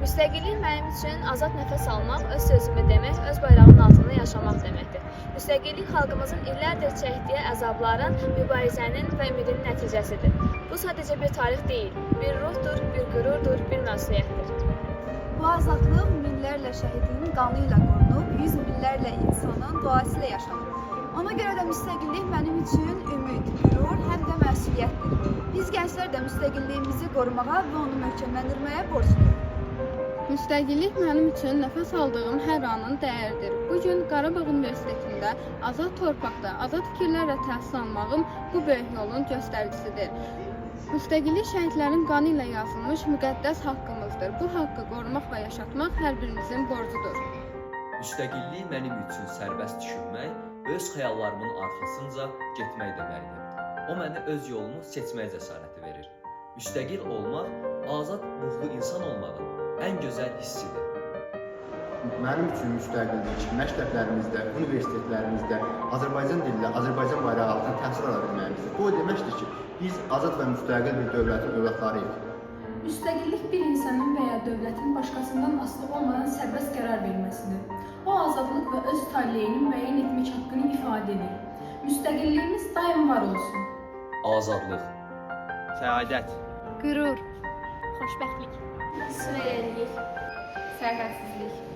Müstəqillik mənim üçün azad nəfəs almaq, öz sözümü demək, öz bayrağının altında yaşamaq deməkdir. Müstəqillik xalqımızın illərdir çəkdiyi əzabların, mübarizənin və ümidinin nəticəsidir. Bu sadəcə bir tarix deyil, bir ruhdur, bir qürurdur, bir məsuliyyətdir. Bu azadlıq minlərlə şəhidin qanı ilə qorunub, yüz minlərlə insanın duası ilə yaşanır. Ona görə də müstəqillik mənim üçün ümid, qürur, həm də məsuliyyətdir. Biz gənclər də müstəqilliyimizi qorumağa və onu möhkəmləndirməyə borcluyuq. Müstəqillik mənim üçün nəfəs aldığım hər anın dəyəridir. Bugün Qarabağ Universitetində azad torpaqda, azad fikirlərlə təhsil almağım bu böyük yolun göstəricisidir. Müstəqillik şəhidlərin qanı ilə yazılmış müqəddəs haqqımızdır. Bu haqqı qorumaq və yaşatmaq hər birimizin borcudur. Müstəqillik mənim üçün sərbəst düşünmək, öz xəyallarımın arxasınca getmək deməkdir. O mənə öz yolunu seçməyə cəsarəti verir. Müstəqil olmaq, azad ruhlu insan olmağın ən gözəl hissidir. Mənim üçün müstəqillik məktəblərimizdə, universitetlərimizdə Azərbaycan dilində, Azərbaycan bayrağı altında təhsil ala bilməyimizdir. Bu o deməkdir ki, biz azad və müstəqil bir dövlətin övladlarıyıq. Müstəqillik bir insanın və ya dövlətin başqasından asılı olmadan sərbəst qərar verməsidir. O, azadlıq və öz taleyini müəyyən etmək haqqını ifadə edir. Müstəqilliyimiz daim var olsun. Azadlıq, Səadət, Qürur, Xoşbəxtlik, Sürəyəlik, sərhədsizlik.